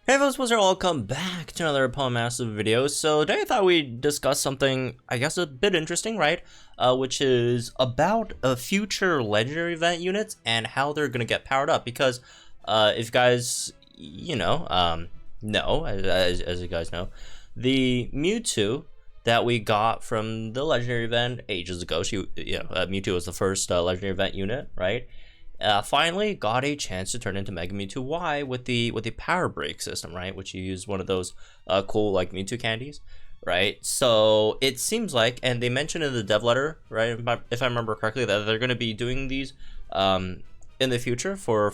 Hey folks, welcome back to another Pokemon Massive video. So today I thought we'd discuss something, I guess, a bit interesting, right? Which is about future legendary event units and how they're gonna get powered up. Because if you guys, as you guys know, the Mewtwo that we got from the legendary event ages ago, Mewtwo was the first legendary event unit, right? Finally got a chance to turn into Mega Mewtwo Y with the power break system, right? Which you use one of those cool like Mewtwo candies, right? So it seems like, and they mentioned in the dev letter, right? If I remember correctly, that they're going to be doing these in the future for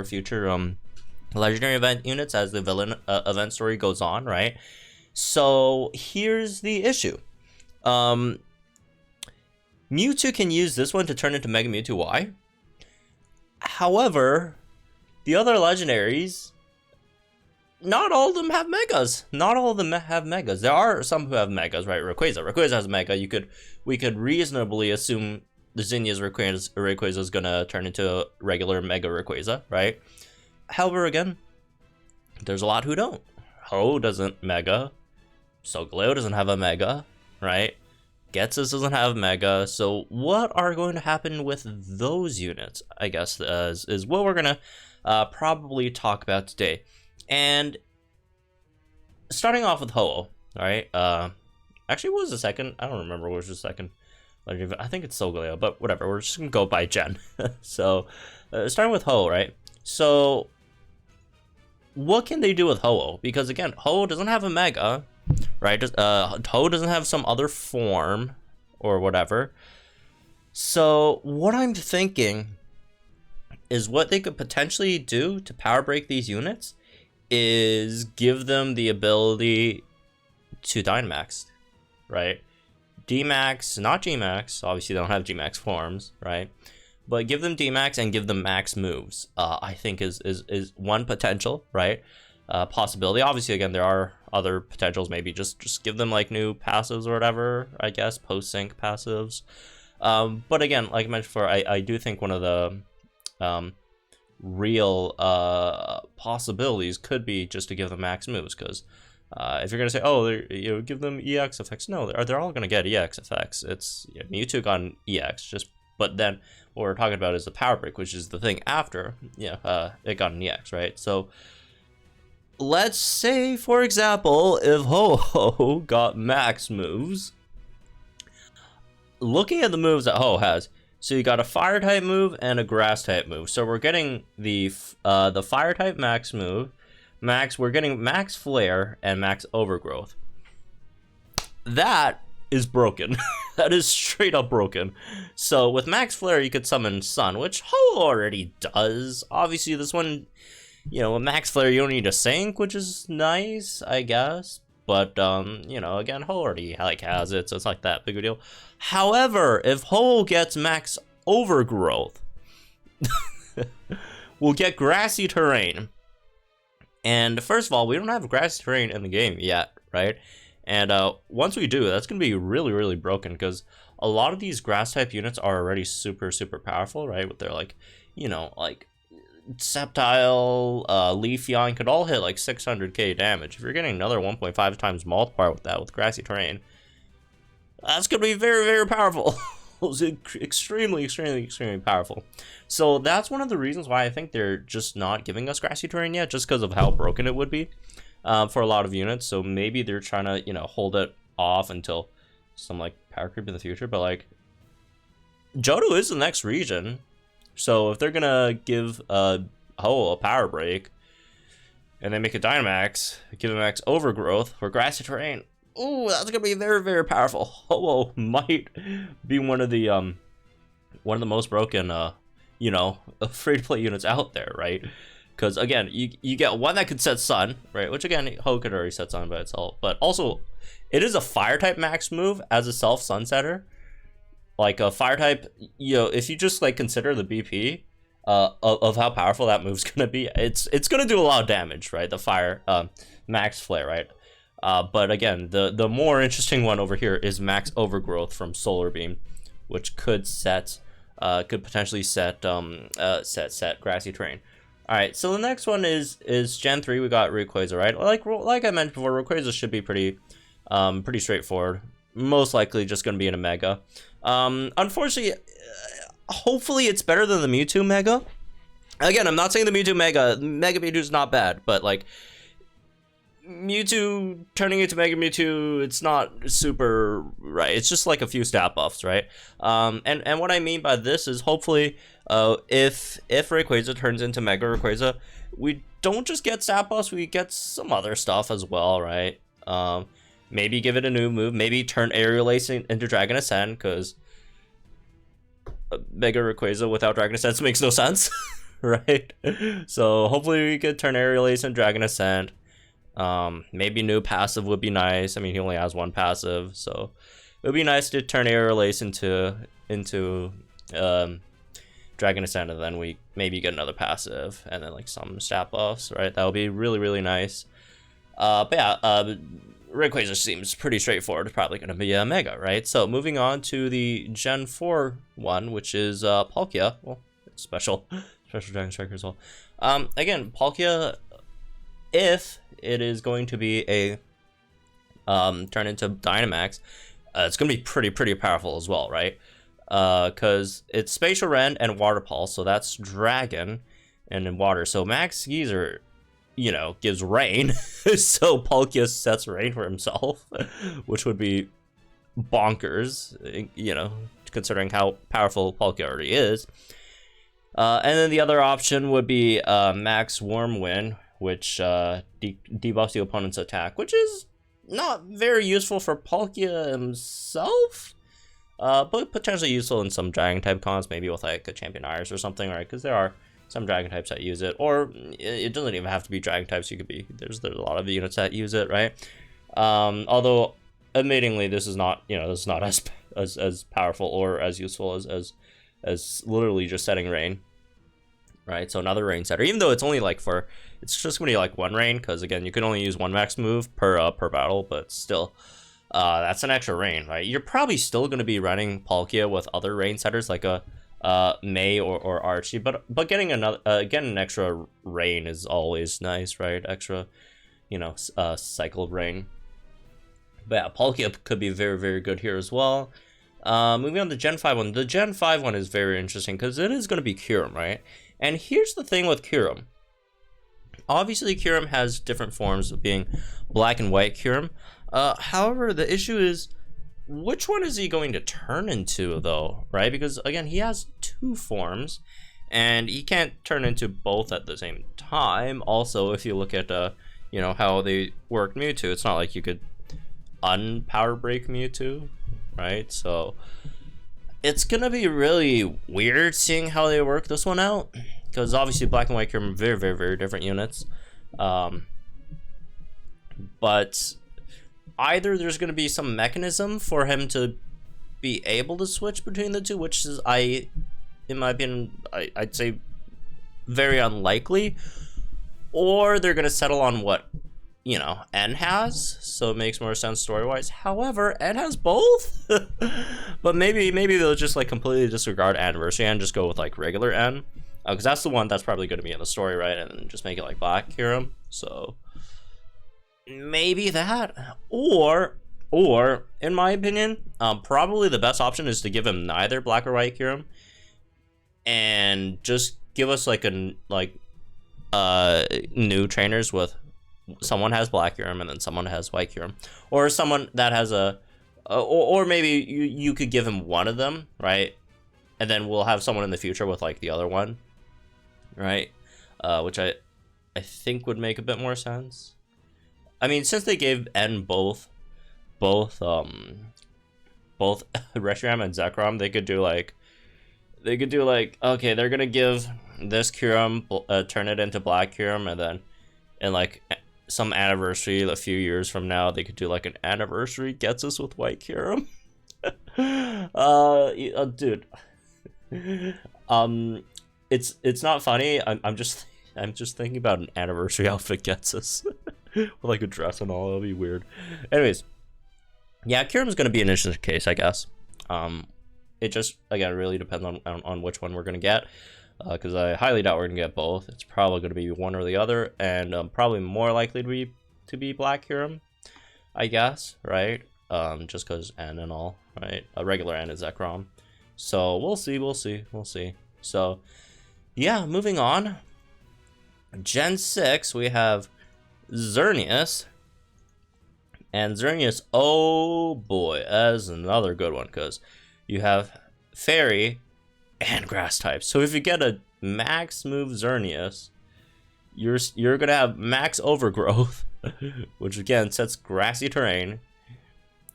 future legendary event units as the villain event story goes on, right? So here's the issue. Mewtwo can use this one to turn into Mega Mewtwo Y. However, the other legendaries, not all of them have megas. Not all of them have megas. There are some who have megas, right? Rayquaza has a mega. We could reasonably assume the Xerneas Rayquaza is gonna turn into a regular mega Rayquaza, right? However, again, there's a lot who don't. Ho doesn't mega. Solgaleo doesn't have a mega, right? Getsus doesn't have mega, so what are going to happen with those units, I guess, is what we're gonna probably talk about today. And starting off with Ho, alright, actually what was the second? I don't remember what was the second. I think it's Solgaleo, but whatever, we're just gonna go by gen. So, starting with Ho, right? So, what can they do with Ho? Because again, Ho doesn't have a mega, right? Ho doesn't have some other form or whatever. So what I'm thinking is what they could potentially do to power break these units is give them the ability to Dynamax, right? D-Max, not G-Max. Obviously, they don't have G-Max forms, right? But give them D-Max and give them max moves. I think is one potential, right? Possibility. Obviously, again, there are other potentials. Maybe just give them like new passives or whatever, I guess, post-sync passives. But again, like I mentioned before, I do think one of the real possibilities could be just to give them max moves, because if you're gonna say, oh, give them EX effects, no, they're all gonna get EX effects. It's Mewtwo got an EX, but then what we're talking about is the power break, which is the thing after it got an EX, right? So let's say, for example, if Ho got max moves, looking at the moves that Ho has, so you got a fire type move and a grass type move. So we're getting the fire type max move, we're getting max flare and max overgrowth. That is broken. That is straight up broken. So with max flare, you could summon Sun, which Ho already does. Obviously, this one, with max flare, you don't need a sync, which is nice, I guess. But again, Ho already has it, so it's not that big of a deal. However, if Ho gets max overgrowth, we'll get grassy terrain. And first of all, we don't have grassy terrain in the game yet, right? And once we do, that's going to be really, really broken, because a lot of these grass type units are already super, super powerful, right? With their like Sceptile, Leafeon could all hit like 600k damage. If you're getting another 1.5 times multiplier with that, with grassy terrain, that's going to be very, very powerful. It's extremely, extremely, extremely powerful. So that's one of the reasons why I think they're just not giving us grassy terrain yet, just because of how broken it would be for a lot of units. So maybe they're trying to, hold it off until some like power creep in the future. But like, Johto is the next region. So if they're gonna give Ho a power break, and they make a Dynamax, give him max overgrowth for grassy terrain, ooh, that's gonna be very, very powerful. Ho might be one of the most broken free to play units out there, right? Because again, you get one that could set Sun, right? Which again, Ho could already set Sun by itself, but also it is a fire type max move as a self sunsetter. Like a fire type, if you just like consider the BP of how powerful that move's gonna be, it's gonna do a lot of damage, right? The fire max flare, right? But again, the more interesting one over here is max overgrowth from Solar Beam, which could potentially set grassy terrain. All right, so the next one is Gen 3. We got Rayquaza, right? Like I mentioned before, Rayquaza should be pretty straightforward. Most likely just going to be in a Mega. Unfortunately, hopefully it's better than the Mewtwo Mega. Again, I'm not saying the Mewtwo Mega Mewtwo is not bad, but like Mewtwo turning into Mega Mewtwo, it's not super right. It's just like a few stat buffs, right? And what I mean by this is hopefully, if Rayquaza turns into Mega Rayquaza, we don't just get stat buffs, we get some other stuff as well, right? Maybe give it a new move, maybe turn Aerial Ace into Dragon Ascent, because Mega Rayquaza without Dragon Ascent makes no sense, right? So hopefully we could turn Aerial Ace into Dragon Ascent. Maybe new passive would be nice. I mean, he only has one passive, so it would be nice to turn Aerial Ace into Dragon Ascent, and then we maybe get another passive, and then like some stat buffs, right? That would be really, really nice. But yeah, Rayquaza seems pretty straightforward. It's probably going to be a Mega, right? So moving on to the Gen 4 one, which is Palkia. Well, it's special Dragon Striker as well. Again, Palkia, if it is going to be a turn into Dynamax, it's going to be pretty powerful as well, right? Because it's Spatial Rend and Water Pulse, so that's Dragon and then Water. So Max Geyser, you know, gives rain, so Palkia sets rain for himself, which would be bonkers, you know, considering how powerful Palkia already is. And then the other option would be Max Whirlwind, which debuffs the opponent's attack, which is not very useful for Palkia himself, but potentially useful in some Dragon type cons, maybe with like a Champion Iris or something, right? Because there are some Dragon types that use it, or it doesn't even have to be Dragon types. You could be there's a lot of units that use it, right? Although, admittingly, this is not as powerful or as useful as literally just setting rain, right? So another rain setter, even though it's only like it's just gonna be like one rain, because again, you can only use one max move per battle, but still, that's an extra rain, right? You're probably still gonna be running Palkia with other rain setters like a May or Archie, but getting an extra rain is always nice, right? Extra, you know, cycled rain. But yeah, Palkia could be very good here as well. Moving on to Gen 5 one. The Gen 5 one is very interesting because it is going to be Kyurem, right? And here's the thing with Kyurem. Obviously, Kyurem has different forms of being black and white Kyurem. However, the issue is, which one is he going to turn into, though, right? Because, again, he has two forms, and he can't turn into both at the same time. Also, if you look at, you know, how they work Mewtwo, it's not like you could unpower break Mewtwo, right? So it's gonna be really weird seeing how they work this one out, because obviously black and white are very different units. But either there's gonna be some mechanism for him to be able to switch between the two, which is, in my opinion, I'd say very unlikely, or they're gonna settle on what, you know, N has, so it makes more sense story-wise. However, N has both. But maybe they'll just like completely disregard Anniversary and just go with like regular N, because that's the one that's probably going to be in the story, right? And then just make it like Black Kyurem. So maybe that, or in my opinion, probably the best option is to give him neither Black or White Kyurem, and just give us like new trainers with someone has Black Kyurem and then someone has White Kyurem, or someone that has or maybe you could give him one of them, right? And then we'll have someone in the future with like the other one, right? Which I think would make a bit more sense. I mean, since they gave N both Reshiram and Zekrom, they could do like, okay, they're gonna give this Kyurem, turn it into Black Kyurem, and then in like some anniversary a few years from now, they could do like an anniversary gets us with White Kyurem. Dude, it's not funny. I'm just thinking about an anniversary outfit gets us with like a dress and all. It'll be weird. Anyways, yeah, Kyurem's gonna be an interesting case, I guess. It just, again, really depends on which one we're gonna get. because I highly doubt we're gonna get both. It's probably gonna be one or the other, and probably more likely to be Black Kyurem, I guess, right? Just because N and all, right? A regular N is Zekrom, so we'll see. So yeah, moving on. Gen 6, we have Xerneas. And Xerneas, oh boy, that's another good one, because you have Fairy and Grass types. So if you get a max move Xerneas, you're gonna have max Overgrowth, which again sets grassy terrain.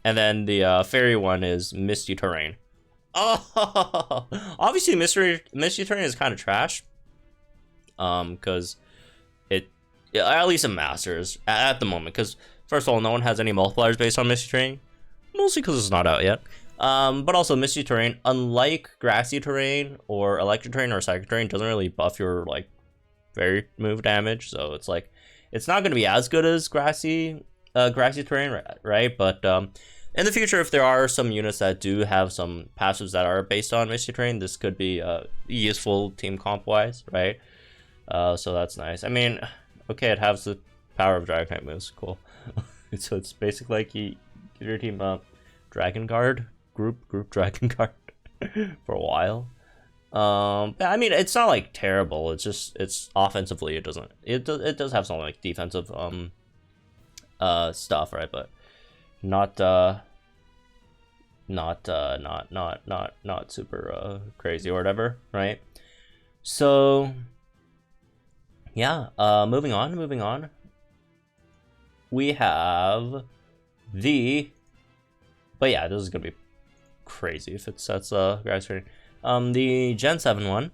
And then the Fairy one is Misty Terrain. Oh, obviously Misty Terrain is kind of trash. Because at least in Masters at the moment, because first of all, no one has any multipliers based on Misty Terrain, mostly because it's not out yet. But also Misty Terrain, unlike Grassy Terrain or Electric Terrain or Psychic Terrain, doesn't really buff your like Fairy move damage, so it's like it's not going to be as good as Grassy Terrain, right? But in the future, if there are some units that do have some passives that are based on Misty Terrain, this could be useful team comp wise, right? So that's nice. I mean, okay, it has the power of Dragon type moves, cool. So it's basically like you give your team Dragon Guard, group Dragon Guard for a while. I mean, it's not like terrible. It's just it's offensively it does have some like defensive stuff, right? But not super crazy or whatever, right? So yeah, moving on. We have but yeah, this is gonna be crazy if it sets grass training. The Gen 7 one,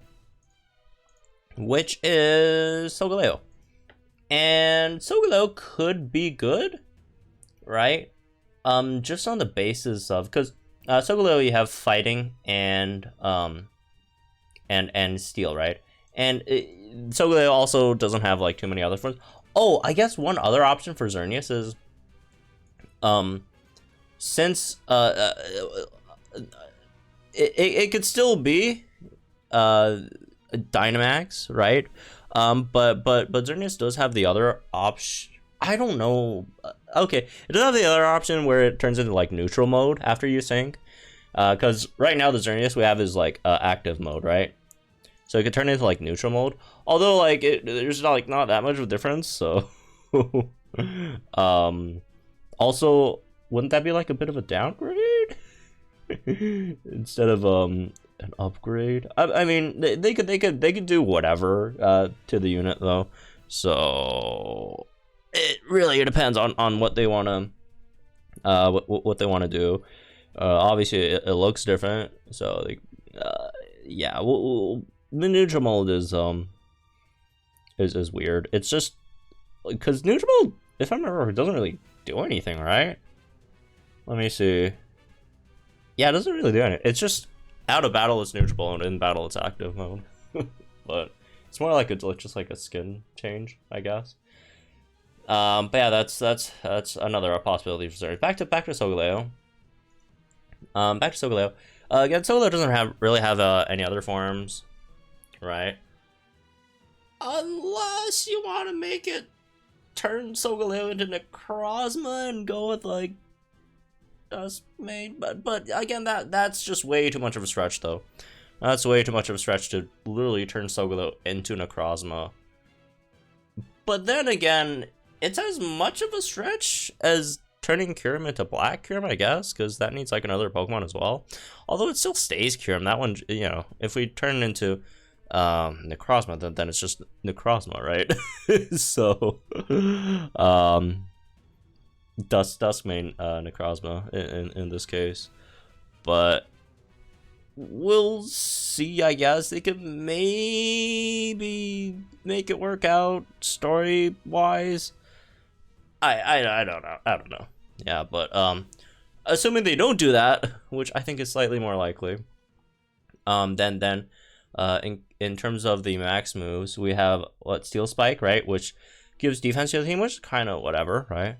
which is Solgaleo. And Solgaleo could be good, right? Just on the basis of, because Solgaleo you have fighting and steel, right? And Solgaleo also doesn't have like too many other forms. Oh, I guess one other option for Xerneas is since it could still be Dynamax, right? But Xerneas does have the other option. I don't know. Okay, it does have the other option where it turns into like neutral mode after you sync. Because right now the Xerneas we have is like active mode, right? So it could turn into like neutral mode. Although like there's not that much of a difference. So also, wouldn't that be like a bit of a downgrade instead of an upgrade? I mean, they could do whatever to the unit though. So it really depends on what they want to what they want to do. Obviously it looks different, so like yeah, the neutral mode is weird. It's just because neutral mode, if I remember, it doesn't really do anything, right? Let me see. Yeah, it doesn't really do anything. It's just out of battle it's neutral mode, in battle it's active mode. But it's more like just like a skin change, I guess. But yeah, that's another possibility for Xerneas. Back to Solgaleo. Back to Solgaleo. Again, Solgaleo doesn't really have any other forms, right? Unless you want to make it turn Solgaleo into Necrozma and go with like Dustmade, but again, that's just way too much of a stretch, though. That's way too much of a stretch to literally turn Solgaleo into Necrozma. But then again, it's as much of a stretch as turning Kyurem into Black Kyurem, I guess, because that needs like another Pokemon as well. Although it still stays Kyurem. That one, you know, if we turn it into Necrozma, then it's just Necrozma, right? So, Duskmane Necrozma in this case. But we'll see, I guess. They could maybe make it work out story-wise. I don't know. Yeah, but assuming they don't do that, which I think is slightly more likely, then in terms of the max moves, we have Steel Spike, right, which gives defense to the team, which is kind of whatever, right?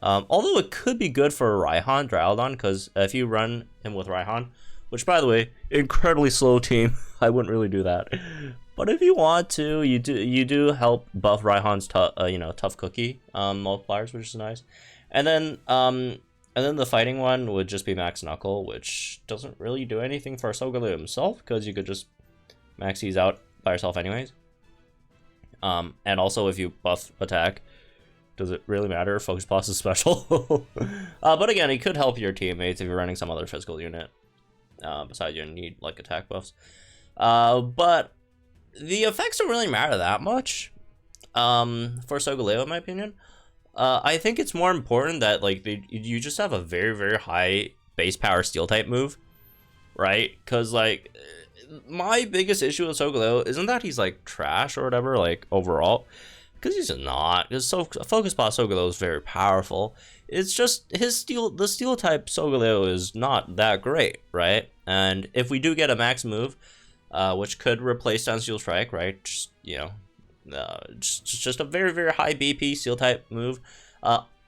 Although it could be good for Raihan, Drowdon, because if you run him with Raihan, which by the way, incredibly slow team, I wouldn't really do that. But if you want to, you do help buff Raihan's tough cookie multipliers, which is nice. And then the fighting one would just be Max Knuckle, which doesn't really do anything for Solgaleo himself, because you could just max these out by yourself anyways. And also if you buff attack, does it really matter? Focus Blast is special. But again, it could help your teammates if you're running some other physical unit. Besides you need like attack buffs. But the effects don't really matter that much for Solgaleo in my opinion. I think it's more important that like you just have a very, very high base power steel type move, right? Because like my biggest issue with Solgaleo isn't that he's like trash or whatever, like overall, because he's not. Because Focus Blast Solgaleo is very powerful. It's just the steel type Solgaleo is not that great, right? And if we do get a max move, which could replace Stun Steel Strike, right? Just, just a very, very high BP steel type move.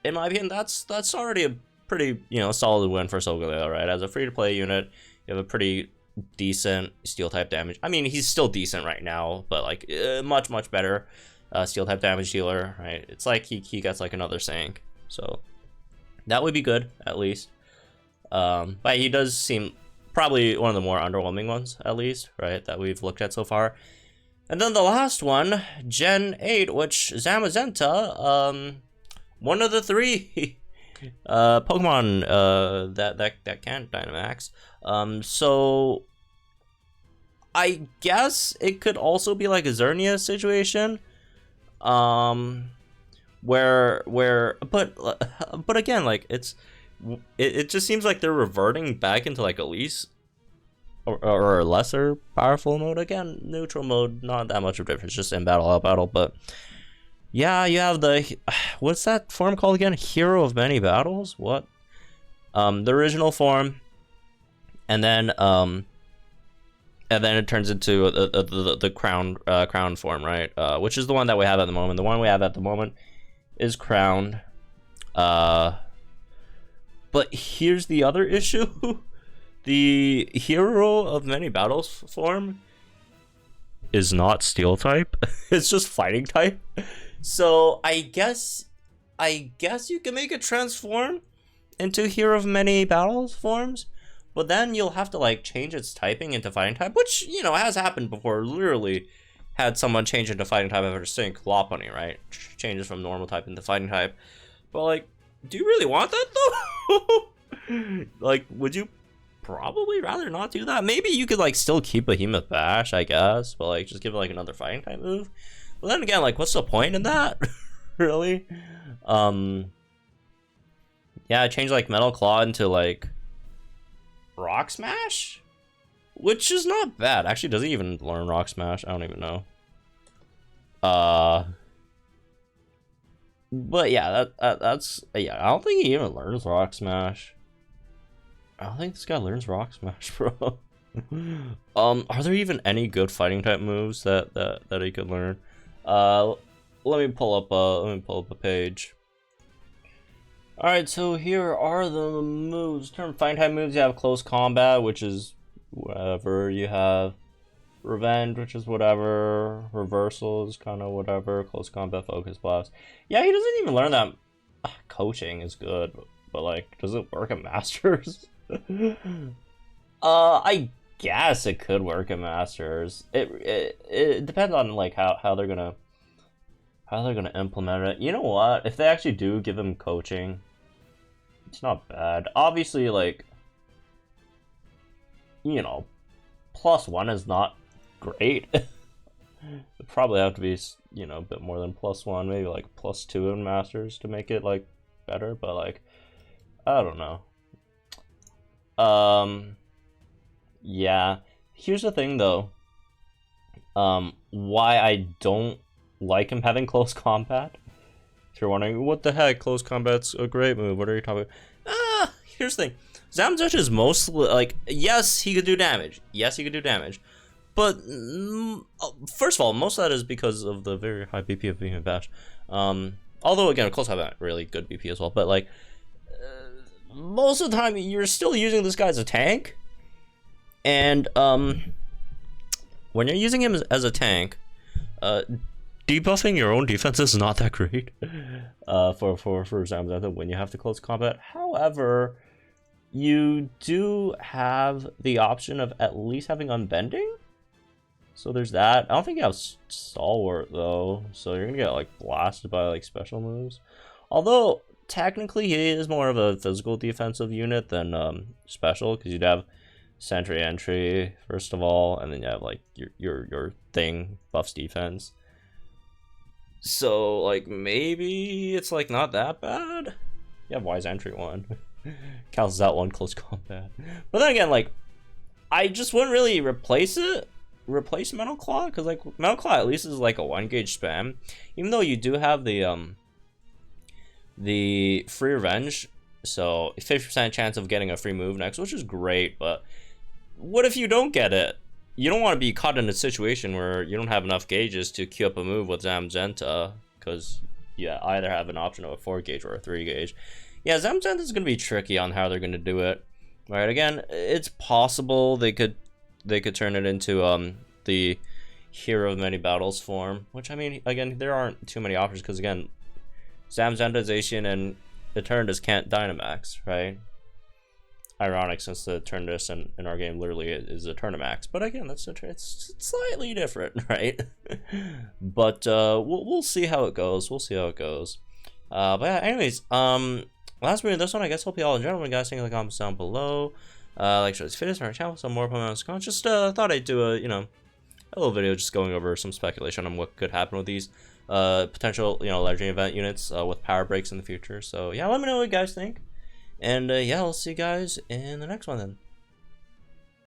In my opinion, that's already a pretty solid win for Solgaleo, right? As a free to play unit, you have a pretty decent steel type damage. I mean, he's still decent right now, but like much better steel type damage dealer, right? It's like he gets like another Sank, so that would be good at least. But he does seem probably one of the more underwhelming ones, at least, right, that we've looked at so far. And then the last one, Gen 8, which Zamazenta, one of the 3 Pokemon that can't Dynamax. So I guess it could also be like a Xerneas situation, but again, like it just seems like they're reverting back into like at least or a lesser powerful mode. Again, neutral mode, not that much of a difference, just in battle, out battle. But yeah, you have the, what's that form called again? Hero of Many Battles? What? The original form, and then it turns into the crown form, right? Which is the one that we have at the moment. The one we have at the moment is crowned. But here's the other issue. The Hero of Many Battles form is not steel type. It's just fighting type. So I guess you can make it transform into Hero of Many Battles forms, but then you'll have to like change its typing into fighting type, which has happened before. Literally had someone change into fighting type after Sync Lopunny, right? Changes from normal type into fighting type. But like, do you really want that though? Like, would you probably rather not do that? Maybe you could like still keep Behemoth Bash, I guess, but like just give it like another fighting type move. But then again, like, what's the point in that? Really? Yeah, change like Metal Claw into like Rock Smash, which is not bad. Actually, does he even learn Rock Smash? I don't even know. But yeah, that's yeah. I don't think he even learns Rock Smash. I don't think this guy learns Rock Smash, bro. Are there even any good fighting type moves that he could learn? Let me pull up a page. All right, so here are the moves. In terms of fighting type moves, you have Close Combat, which is whatever. You have Revenge, which is whatever. Reversal is kind of whatever. Close Combat, Focus Blast. Yeah, he doesn't even learn that. Coaching is good, but like, does it work at Masters? I guess it could work at Masters. It depends on like how they're gonna implement it. You know what? If they actually do give him coaching, it's not bad. Obviously, like, +1 is not great. It probably have to be, a bit more than +1, maybe like +2 in Masters to make it like better. But like, I don't know. Yeah. Here's the thing though. Why I don't like him having Close Combat. If you're wondering, what the heck, Close Combat's a great move, what are you talking about? Here's the thing. Zamazenta is mostly, like, yes, he could do damage. But, first of all, most of that is because of the very high BP of Behemoth Bash. Although, again, Close Combat, really good BP as well. But, like, most of the time, you're still using this guy as a tank. And, when you're using him as a tank, debuffing your own defense is not that great for Zamazenta when you have to close combat. However, you do have the option of at least having unbending. So there's that. I don't think you have stalwart though, so you're gonna get like blasted by like special moves. Although technically he is more of a physical defensive unit than special, because you'd have sentry entry first of all, and then you have like your thing buffs defense. So like maybe it's like not that bad. You have wise entry 1. Cancels out 1 close combat. But then again, like I just wouldn't really replace Metal Claw, because like Metal Claw at least is like a 1 gauge spam, even though you do have the free revenge, so 50% chance of getting a free move next, which is great. But what if you don't get it? You don't want to be caught in a situation where you don't have enough gauges to queue up a move with Zamazenta, because you either have an option of a 4 gauge or a 3 gauge. Yeah, Zamazenta is going to be tricky on how they're going to do it. Right, again, it's possible they could turn it into the Hero of Many Battles form, which, I mean, again, there aren't too many options, because again, Zamazenta, Zacian, and Eternatus can't Dynamax, right? Ironic, since the Eternatus in our game literally is Eternamax, but again, it's slightly different, right? But we'll see how it goes. But yeah, anyways, last video of this one, I guess. Hope you all enjoyed. What you guys think in the comments down below. Like, share this video on our channel, some more Pokemon. Just thought I'd do a little video just going over some speculation on what could happen with these potential legendary event units with power breaks in the future. So yeah, let me know what you guys think, and yeah, I'll see you guys in the next one then.